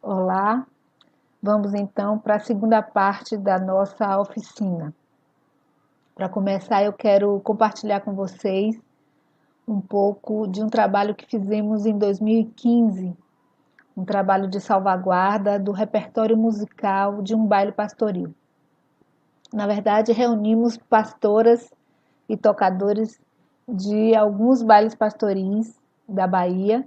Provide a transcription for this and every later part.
Olá, vamos então para a segunda parte da nossa oficina. Para começar, eu quero compartilhar com vocês um pouco de um trabalho que fizemos em 2015, um trabalho de salvaguarda do repertório musical de um baile pastoril. Na verdade, reunimos pastoras e tocadores de alguns bailes pastoris da Bahia,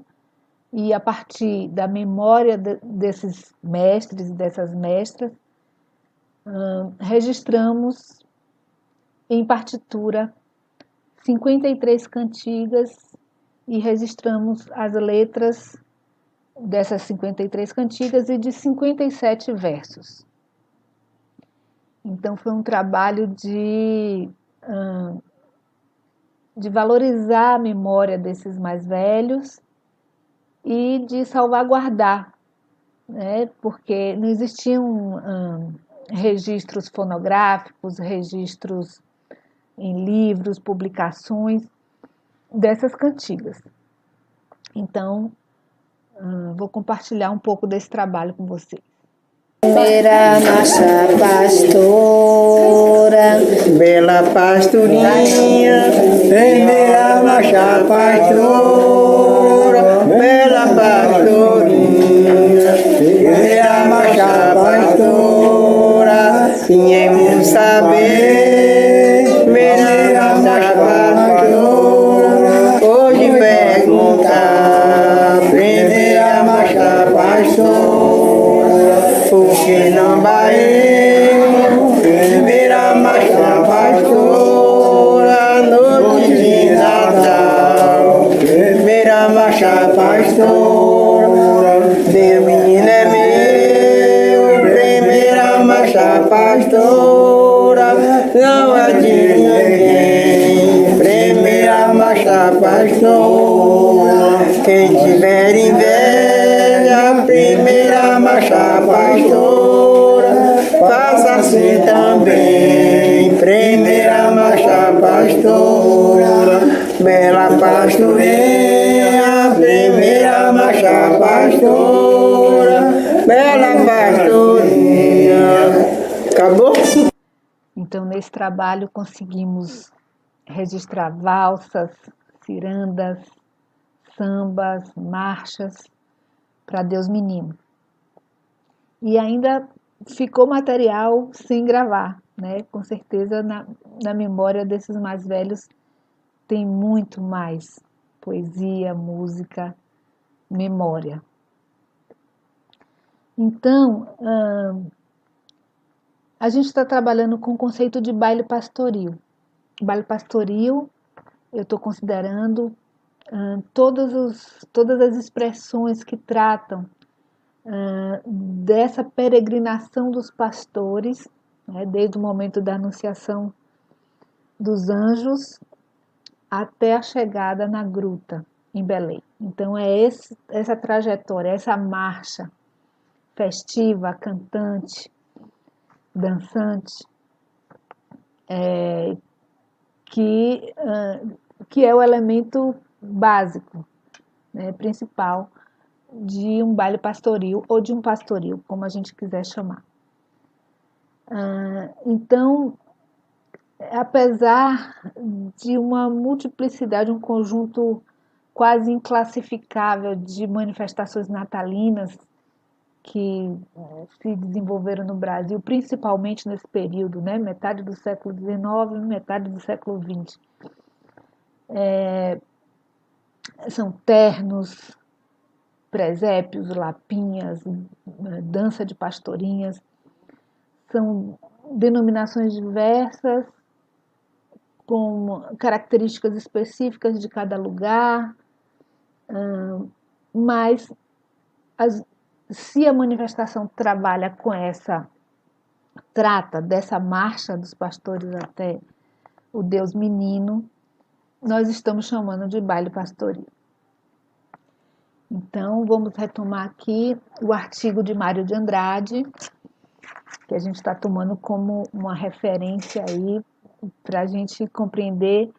e a partir da memória desses mestres e dessas mestras, registramos em partitura 53 cantigas e registramos as letras dessas 53 cantigas e de 57 versos. Então foi um trabalho de valorizar a memória desses mais velhos e de salvaguardar, né? Porque não existiam registros fonográficos, registros em livros, publicações dessas cantigas. Então, vou compartilhar um pouco desse trabalho com vocês. Primeira marcha pastora, bela pastorinha, primeira marcha pastora, bela pastorinha, primeira marcha pastora, viemos saber, primeira marcha pastora, hoje perguntar, primeira marcha pastora, porque não vai primeira marcha pastora, noite de Natal, primeira marcha pastora, meu menino é meu, primeira marcha pastora, não é de ninguém, primeira marcha pastora, quem tiver inveja, primeira marcha pastora, faça-se também, primeira marcha pastora, bela pastorinha, primeira marcha pastora, bela pastorinha. Acabou? Então, nesse trabalho conseguimos registrar valsas, cirandas, sambas, marchas para Deus Menino. E ainda ficou material sem gravar, né? Com certeza na memória desses mais velhos tem muito mais poesia, música, memória. Então, a gente está trabalhando com o conceito de baile pastoril. Baile pastoril, eu estou considerando todas as expressões que tratam dessa peregrinação dos pastores, né, desde o momento da anunciação dos anjos até a chegada na gruta, em Belém. Então é essa trajetória, essa marcha festiva, cantante, dançante, que é o elemento básico, né, principal de um baile pastoril ou de um pastoril, como a gente quiser chamar. Então, apesar de uma multiplicidade, um conjunto quase inclassificável de manifestações natalinas que se desenvolveram no Brasil, principalmente nesse período, né, metade do século XIX e metade do século XX. São ternos, presépios, lapinhas, dança de pastorinhas, são denominações diversas, com características específicas de cada lugar, mas se a manifestação trata dessa marcha dos pastores até o Deus Menino, nós estamos chamando de baile pastoril. Então, vamos retomar aqui o artigo de Mário de Andrade, que a gente está tomando como uma referência aí para a gente compreender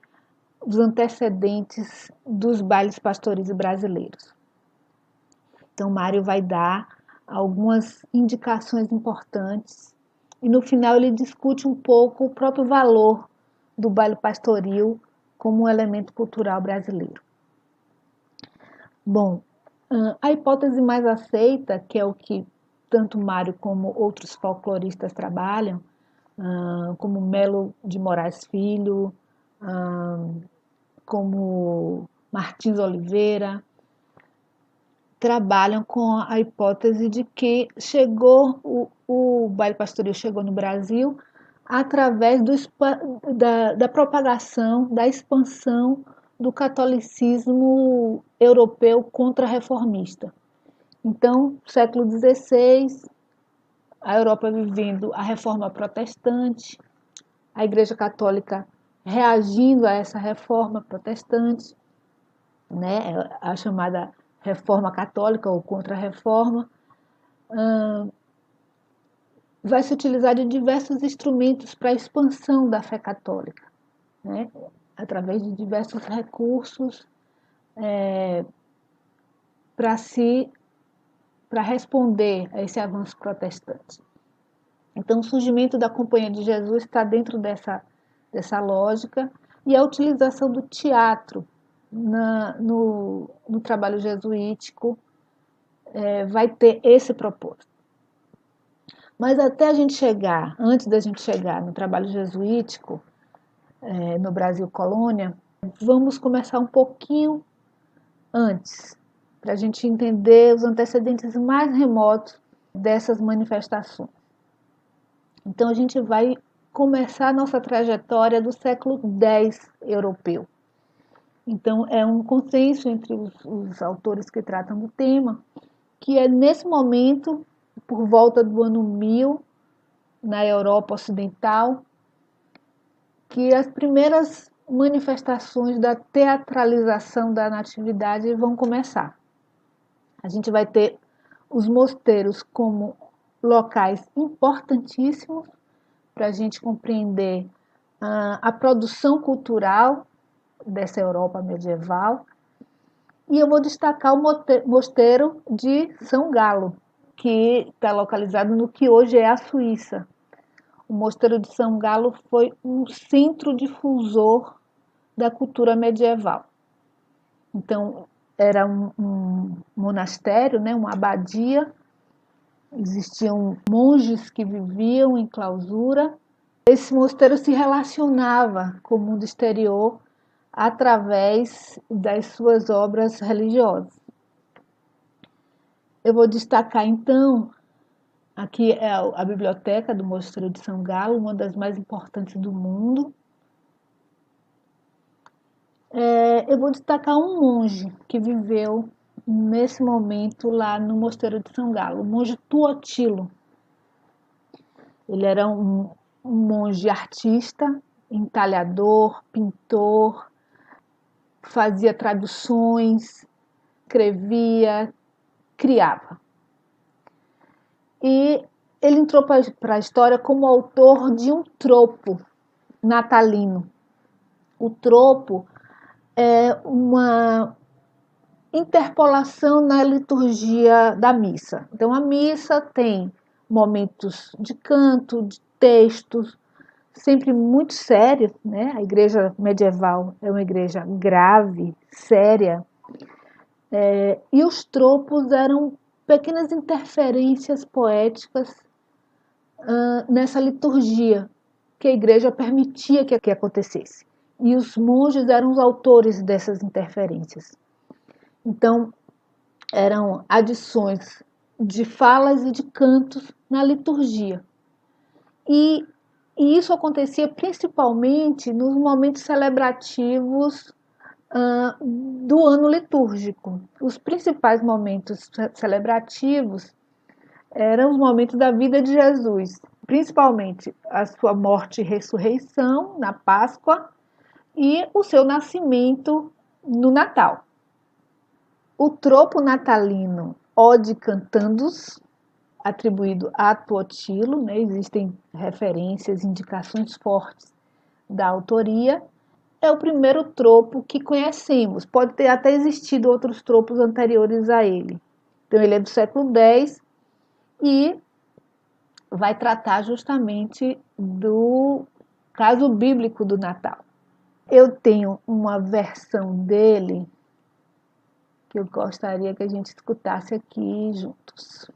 os antecedentes dos bailes pastoris brasileiros. Então, Mário vai dar algumas indicações importantes, e no final ele discute um pouco o próprio valor do baile pastoril como um elemento cultural brasileiro. Bom, a hipótese mais aceita, que é o que tanto Mário como outros folcloristas trabalham, como Melo de Moraes Filho, como Martins Oliveira, trabalham com a hipótese de que o baile pastoril chegou no Brasil através da propagação, da expansão do catolicismo europeu contra-reformista. Então, século XVI, a Europa vivendo a reforma protestante, a Igreja Católica reagindo a essa reforma protestante, né, a chamada Reforma Católica ou Contra-Reforma, vai se utilizar de diversos instrumentos para a expansão da fé católica, né, através de diversos recursos para responder a esse avanço protestante. Então, o surgimento da Companhia de Jesus está dentro dessa lógica, e a utilização do teatro no trabalho jesuítico vai ter esse propósito. Mas antes da gente chegar no trabalho jesuítico, no Brasil colônia, vamos começar um pouquinho antes, para a gente entender os antecedentes mais remotos dessas manifestações. Então, a gente vai começar a nossa trajetória do século X europeu. Então, é um consenso entre os autores que tratam do tema, que é nesse momento, por volta do ano 1000, na Europa Ocidental, que as primeiras manifestações da teatralização da natividade vão começar. A gente vai ter os mosteiros como locais importantíssimos para a gente compreender a produção cultural dessa Europa medieval. E eu vou destacar o mosteiro de São Galo, que está localizado no que hoje é a Suíça. O mosteiro de São Galo foi um centro difusor da cultura medieval. Então, era um monastério, né, uma abadia. Existiam monges que viviam em clausura. Esse mosteiro se relacionava com o mundo exterior através das suas obras religiosas. Eu vou destacar, então, aqui é a biblioteca do Mosteiro de São Galo, uma das mais importantes do mundo. Eu vou destacar um monge que viveu nesse momento lá no Mosteiro de São Galo, o monge Tuotilo. Ele era um monge artista, entalhador, pintor, fazia traduções, escrevia, criava. E ele entrou para a história como autor de um tropo natalino. O tropo é uma interpolação na liturgia da missa. Então, a missa tem momentos de canto, de textos, sempre muito sérios, né? A igreja medieval é uma igreja grave, séria, e os tropos eram pequenas interferências poéticas nessa liturgia que a igreja permitia que acontecesse. E os monges eram os autores dessas interferências. Então, eram adições de falas e de cantos na liturgia. E isso acontecia principalmente nos momentos celebrativos do ano litúrgico. Os principais momentos celebrativos eram os momentos da vida de Jesus, principalmente a sua morte e ressurreição na Páscoa e o seu nascimento no Natal. O tropo natalino Ode Cantandus, atribuído a Tuotilo, né? Existem referências, indicações fortes da autoria, é o primeiro tropo que conhecemos. Pode ter até existido outros tropos anteriores a ele. Então, ele é do século X e vai tratar justamente do caso bíblico do Natal. Eu tenho uma versão dele que eu gostaria que a gente escutasse aqui juntos.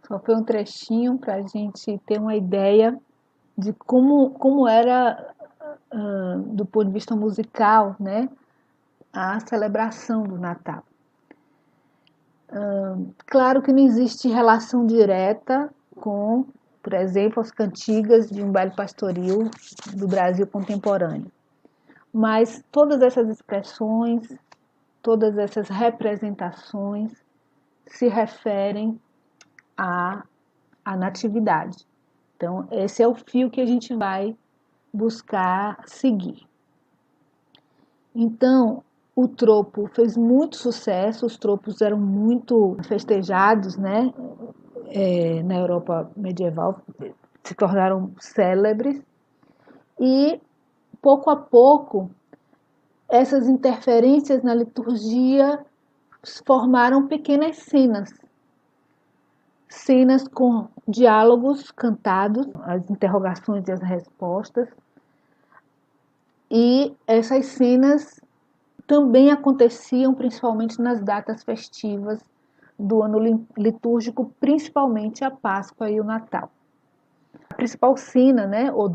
Só foi um trechinho para a gente ter uma ideia de como era, do ponto de vista musical, né, a celebração do Natal. Claro que não existe relação direta com, por exemplo, as cantigas de um baile pastoril do Brasil contemporâneo. Mas todas essas expressões, todas essas representações se referem à natividade. Então, esse é o fio que a gente vai buscar seguir. Então, o tropo fez muito sucesso, os tropos eram muito festejados, né? Na Europa medieval, se tornaram célebres, e pouco a pouco essas interferências na liturgia formaram pequenas cenas com diálogos cantados, as interrogações e as respostas, e essas cenas também aconteciam principalmente nas datas festivas do ano litúrgico, principalmente a Páscoa e o Natal. A principal cena, né, o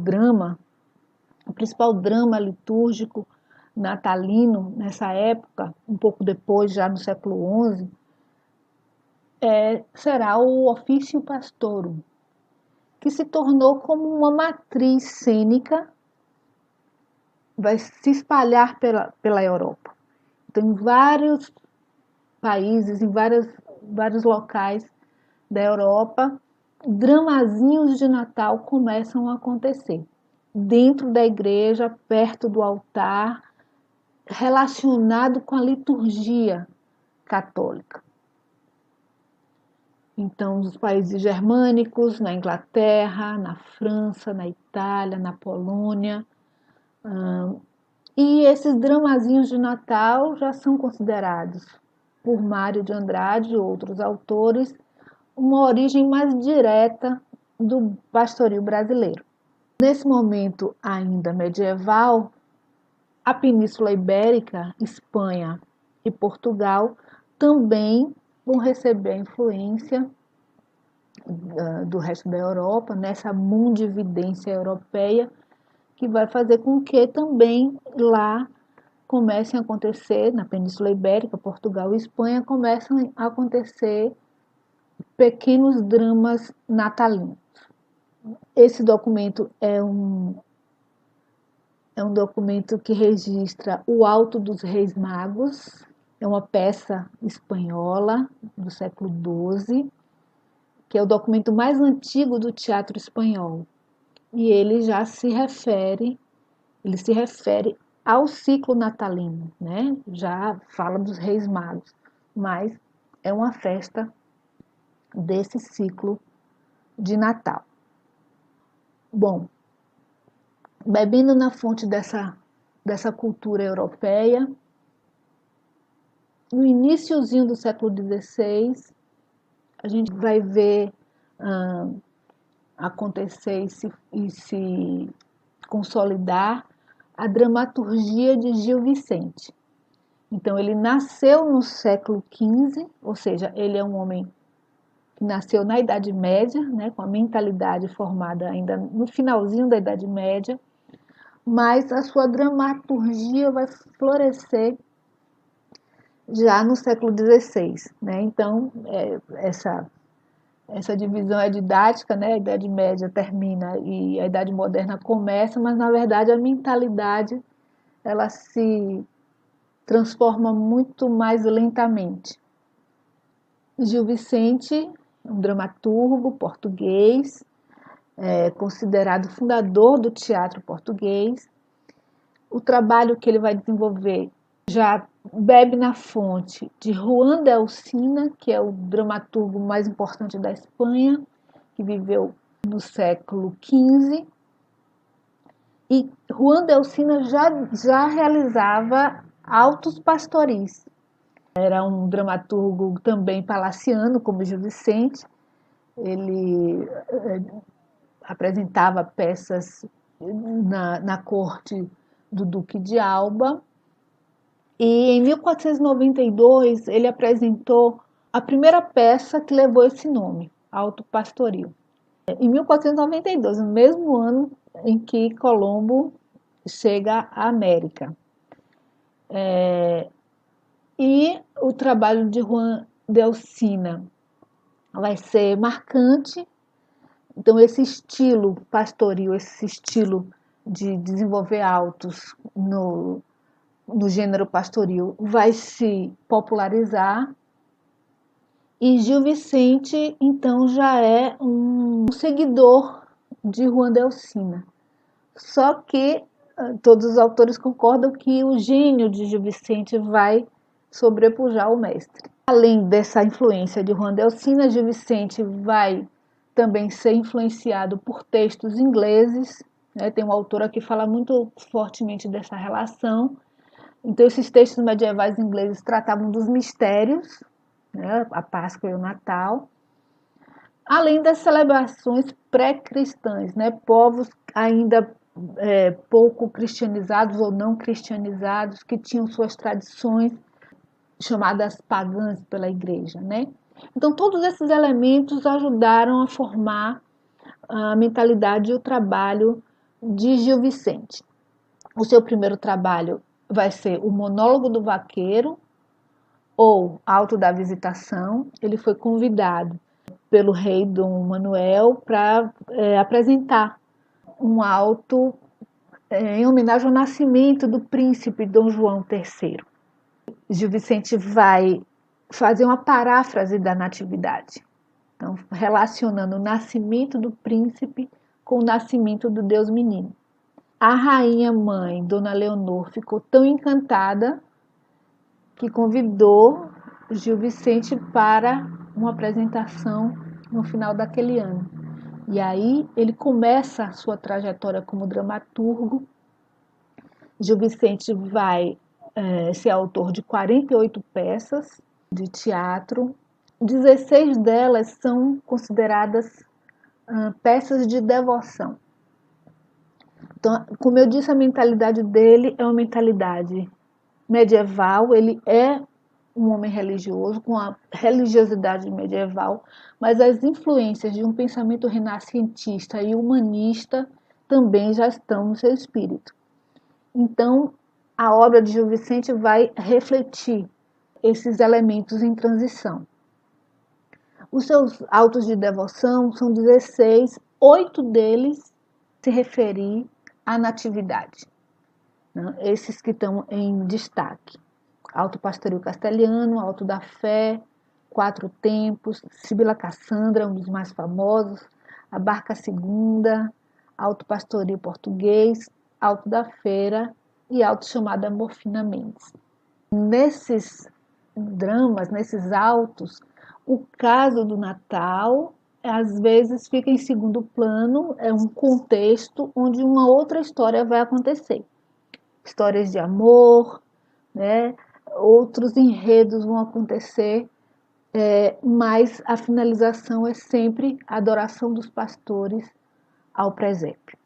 principal drama litúrgico natalino nessa época, um pouco depois, já no século XI, será o Officium Pastorum, que se tornou como uma matriz cênica, vai se espalhar pela Europa. Então, em vários países, em vários locais da Europa, dramazinhos de Natal começam a acontecer. Dentro da igreja, perto do altar, relacionado com a liturgia católica. Então, nos países germânicos, na Inglaterra, na França, na Itália, na Polônia. E esses dramazinhos de Natal já são considerados, por Mário de Andrade e outros autores, uma origem mais direta do pastoril brasileiro. Nesse momento ainda medieval, a Península Ibérica, Espanha e Portugal também vão receber a influência do resto da Europa, nessa mundividência europeia, que vai fazer com que também lá comecem a acontecer, na Península Ibérica, Portugal e Espanha, começam a acontecer pequenos dramas natalinos. Esse documento é um documento que registra o Alto dos Reis Magos, é uma peça espanhola do século XII, que é o documento mais antigo do teatro espanhol. E ele já se refere ao ciclo natalino, né? Já fala dos Reis Magos, mas é uma festa desse ciclo de Natal. Bom, bebendo na fonte dessa cultura europeia, no iniciozinho do século XVI, a gente vai ver acontecer e se consolidar a dramaturgia de Gil Vicente. Então, ele nasceu no século XV, ou seja, ele é um homem que nasceu na Idade Média, né, com a mentalidade formada ainda no finalzinho da Idade Média, mas a sua dramaturgia vai florescer já no século XVI. Né? Então, essa divisão é didática, né? A Idade Média termina e a Idade Moderna começa, mas, na verdade, a mentalidade ela se transforma muito mais lentamente. Gil Vicente, um dramaturgo português, considerado fundador do teatro português. O trabalho que ele vai desenvolver já bebe na fonte de Juan de Alcina, que é o dramaturgo mais importante da Espanha, que viveu no século XV. E Juan de Alcina já realizava autos pastoris. Era um dramaturgo também palaciano, como Gil Vicente. Ele apresentava peças na corte do Duque de Alba. E em 1492 ele apresentou a primeira peça que levou esse nome, Auto Pastoril. Em 1492, no mesmo ano em que Colombo chega à América. E o trabalho de Juan de Alcina vai ser marcante. Então, esse estilo pastoril, esse estilo de desenvolver autos no gênero pastoril vai se popularizar. E Gil Vicente, então, já é um seguidor de Juan de Alcina. Só que todos os autores concordam que o gênio de Gil Vicente vai sobrepujar o mestre. Além dessa influência de Juan de Alcina, Gil Vicente vai também ser influenciado por textos ingleses, né? Tem um autor que fala muito fortemente dessa relação. Então, esses textos medievais ingleses tratavam dos mistérios, né? A Páscoa e o Natal, além das celebrações pré-cristãs, né? Povos ainda pouco cristianizados ou não cristianizados, que tinham suas tradições chamadas pagãs pela igreja, né? Então, todos esses elementos ajudaram a formar a mentalidade e o trabalho de Gil Vicente. O seu primeiro trabalho vai ser o Monólogo do Vaqueiro, ou Auto da Visitação. Ele foi convidado pelo rei Dom Manuel para apresentar um auto em homenagem ao nascimento do príncipe Dom João III. Gil Vicente vai fazer uma paráfrase da Natividade, então, relacionando o nascimento do príncipe com o nascimento do Deus menino. A rainha mãe, Dona Leonor, ficou tão encantada que convidou Gil Vicente para uma apresentação no final daquele ano. E aí ele começa a sua trajetória como dramaturgo. Gil Vicente vai ser autor de 48 peças de teatro. 16 delas são consideradas peças de devoção. Então, como eu disse, a mentalidade dele é uma mentalidade medieval. Ele é um homem religioso, com a religiosidade medieval, mas as influências de um pensamento renascentista e humanista também já estão no seu espírito. Então, a obra de Gil Vicente vai refletir esses elementos em transição. Os seus autos de devoção são 16, 8 deles se referem à Natividade, né? Esses que estão em destaque. Auto Pastoril Castelhano, Auto da Fé, Quatro Tempos, Sibila Cassandra, um dos mais famosos, A Barca Segunda, Auto Pastoril Português, Auto da Feira e auto chamado Morfina Mendes. Nesses dramas, nesses autos, o caso do Natal às vezes fica em segundo plano, é um contexto onde uma outra história vai acontecer. Histórias de amor, né? Outros enredos vão acontecer, mas a finalização é sempre a adoração dos pastores ao presépio.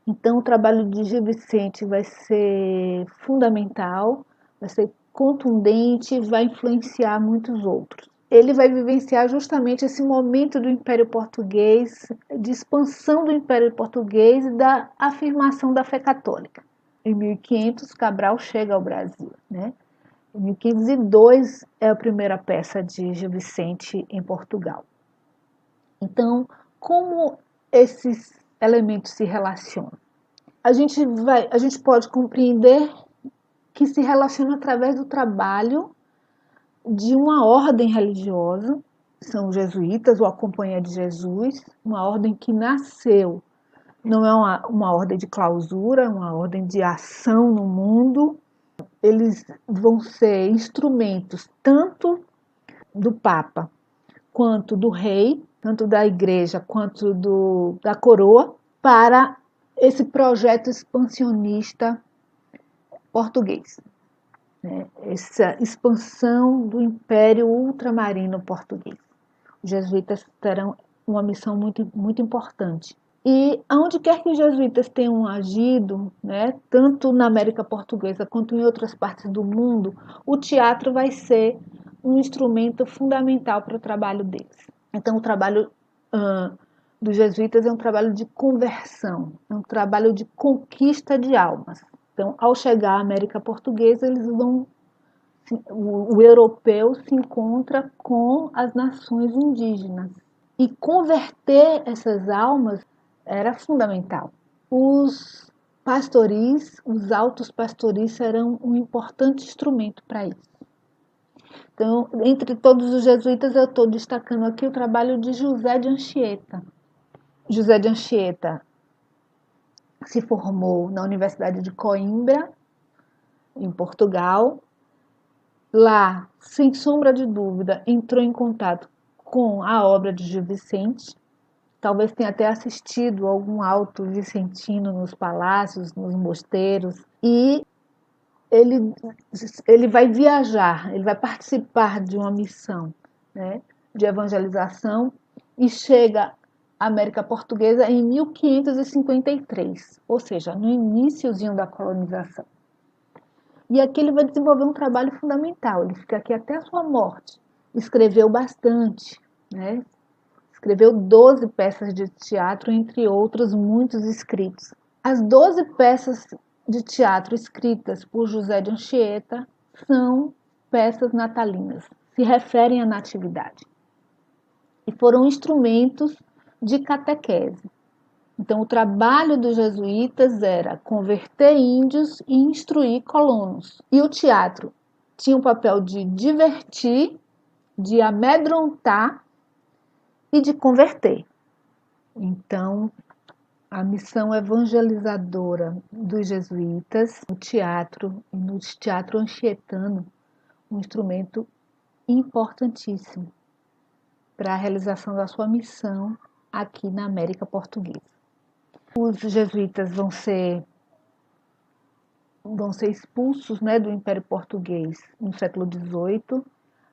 Então, o trabalho de Gil Vicente vai ser fundamental, vai ser contundente, vai influenciar muitos outros. Ele vai vivenciar justamente esse momento do Império Português, de expansão do Império Português e da afirmação da fé católica. Em 1500, Cabral chega ao Brasil, né? Em 1502 é a primeira peça de Gil Vicente em Portugal. Então, como esses elementos se relacionam? A gente pode compreender que se relaciona através do trabalho de uma ordem religiosa, são os jesuítas ou a Companhia de Jesus, uma ordem que nasceu, não é uma ordem de clausura, é uma ordem de ação no mundo. Eles vão ser instrumentos tanto do Papa quanto do rei, tanto da igreja quanto da coroa, para esse projeto expansionista português, né? Essa expansão do Império Ultramarino português. Os jesuítas terão uma missão muito, muito importante. E aonde quer que os jesuítas tenham agido, né, tanto na América Portuguesa quanto em outras partes do mundo, o teatro vai ser um instrumento fundamental para o trabalho deles. Então, o trabalho dos jesuítas é um trabalho de conversão, é um trabalho de conquista de almas. Então, ao chegar à América Portuguesa, o europeu se encontra com as nações indígenas. E converter essas almas era fundamental. Os pastoris, os altos pastoris serão um importante instrumento para isso. Então, entre todos os jesuítas, eu estou destacando aqui o trabalho de José de Anchieta. José de Anchieta se formou na Universidade de Coimbra, em Portugal. Lá, sem sombra de dúvida, entrou em contato com a obra de Gil Vicente. Talvez tenha até assistido algum alto vicentino nos palácios, nos mosteiros. E ele vai viajar, ele vai participar de uma missão, né, de evangelização e chega à América Portuguesa em 1553, ou seja, no iníciozinho da colonização. E aqui ele vai desenvolver um trabalho fundamental, ele fica aqui até a sua morte. Escreveu bastante, né? Escreveu 12 peças de teatro, entre outros muitos escritos. As 12 peças de teatro escritas por José de Anchieta são peças natalinas, se referem à natividade. E foram instrumentos de catequese. Então, o trabalho dos jesuítas era converter índios e instruir colonos. E o teatro tinha o papel de divertir, de amedrontar e de converter. Então, a missão evangelizadora dos jesuítas no teatro anchietano, um instrumento importantíssimo para a realização da sua missão aqui na América Portuguesa. Os jesuítas vão ser expulsos, né, do Império Português no século XVIII.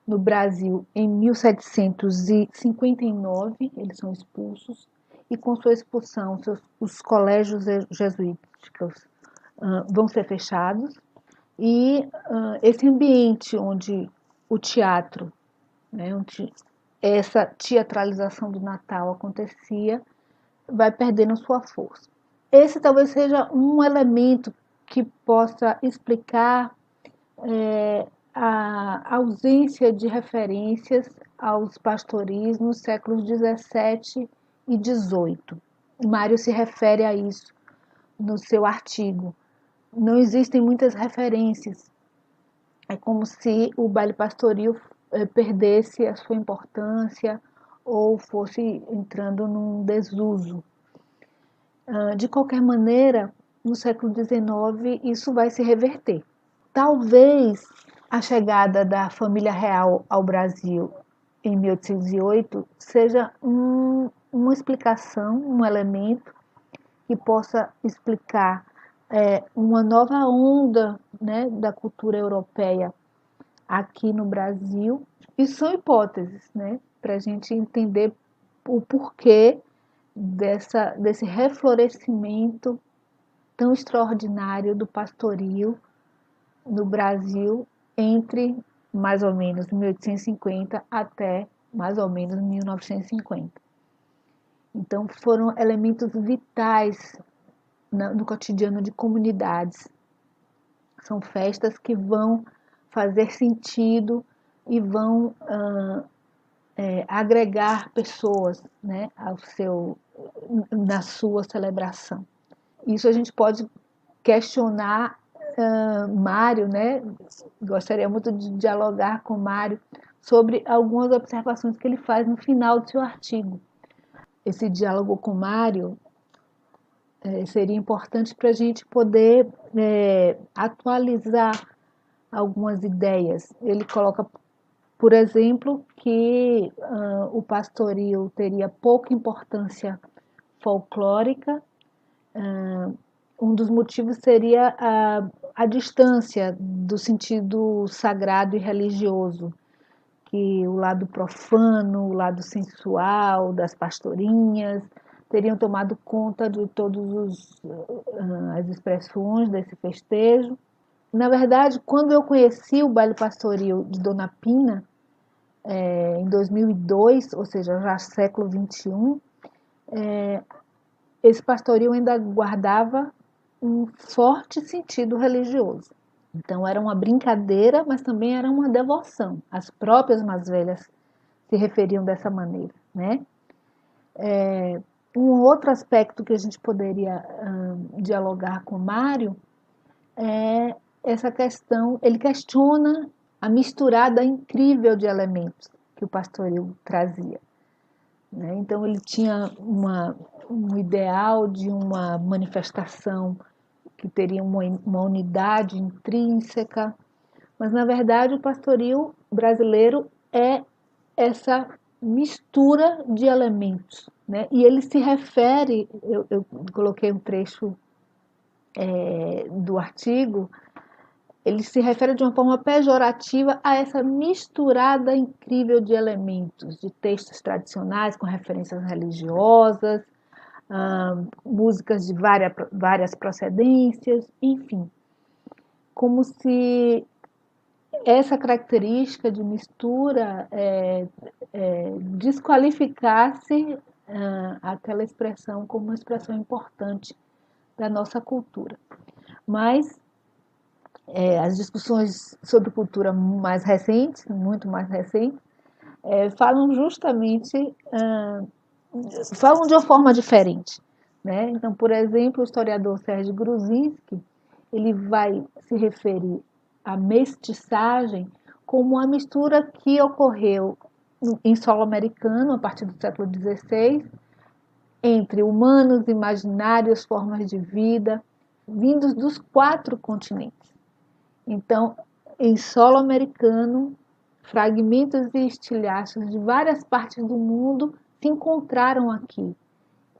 No Brasil, em 1759, eles são expulsos. E com sua expulsão, os colégios jesuíticos vão ser fechados. E esse ambiente onde o teatro, né, onde essa teatralização do Natal acontecia, vai perdendo sua força. Esse talvez seja um elemento que possa explicar a ausência de referências aos pastoris nos séculos 17 e 18. Mário se refere a isso no seu artigo. Não existem muitas referências. É como se o baile pastoril perdesse a sua importância ou fosse entrando num desuso. De qualquer maneira, no século XIX, isso vai se reverter. Talvez a chegada da família real ao Brasil em 1808 seja uma explicação, um elemento que possa explicar uma nova onda, né, da cultura europeia aqui no Brasil. E são hipóteses, né, para a gente entender o porquê desse reflorescimento tão extraordinário do pastoril no Brasil entre mais ou menos 1850 até mais ou menos 1950. Então, foram elementos vitais no cotidiano de comunidades. São festas que vão fazer sentido e vão agregar pessoas, né, na sua celebração. Isso a gente pode questionar Mário, né? Gostaria muito de dialogar com Mário sobre algumas observações que ele faz no final do seu artigo. Esse diálogo com Mário seria importante para a gente poder atualizar algumas ideias. Ele coloca, por exemplo, que o pastoril teria pouca importância folclórica. Um dos motivos seria a distância do sentido sagrado e religioso, que o lado profano, o lado sensual das pastorinhas teriam tomado conta de todas as expressões desse festejo. Na verdade, quando eu conheci o baile pastoril de Dona Pina, em 2002, ou seja, já século XXI, esse pastoril ainda guardava um forte sentido religioso. Então era uma brincadeira, mas também era uma devoção. As próprias mais velhas se referiam dessa maneira, né? Um outro aspecto que a gente poderia dialogar com Mário é essa questão. Ele questiona a misturada incrível de elementos que o pastoril trazia, né? Então ele tinha um ideal de uma manifestação que teria uma unidade intrínseca, mas na verdade o pastoril brasileiro é essa mistura de elementos, né? E ele se refere, eu coloquei um trecho do artigo, ele se refere de uma forma pejorativa a essa misturada incrível de elementos, de textos tradicionais com referências religiosas, músicas de várias procedências, enfim, como se essa característica de mistura desqualificasse aquela expressão como uma expressão importante da nossa cultura. Mas as discussões sobre cultura mais recentes, muito mais recentes, falam justamente, falam de uma forma diferente, né? Então, por exemplo, o historiador Sérgio Gruzinski, ele vai se referir à mestiçagem como uma mistura que ocorreu em solo americano, a partir do século XVI, entre humanos, imaginários, formas de vida, vindos dos 4 continentes. Então, em solo americano, fragmentos e estilhaços de várias partes do mundo se encontraram aqui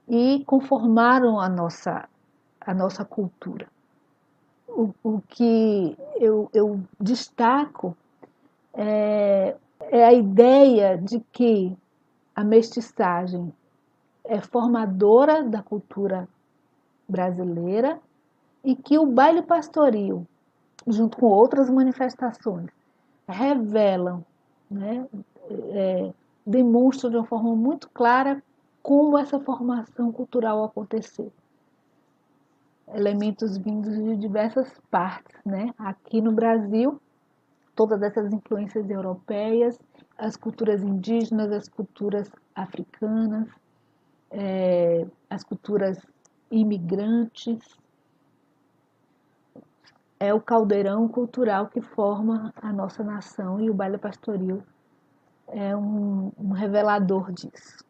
e conformaram a nossa cultura. O que eu destaco é a ideia de que a mestiçagem é formadora da cultura brasileira e que o baile pastoril, junto com outras manifestações, revelam, né, demonstram de uma forma muito clara como essa formação cultural aconteceu. Elementos vindos de diversas partes, né? Aqui no Brasil, todas essas influências europeias, as culturas indígenas, as culturas africanas, as culturas imigrantes. É o caldeirão cultural que forma a nossa nação e o baile pastoril é um revelador disso.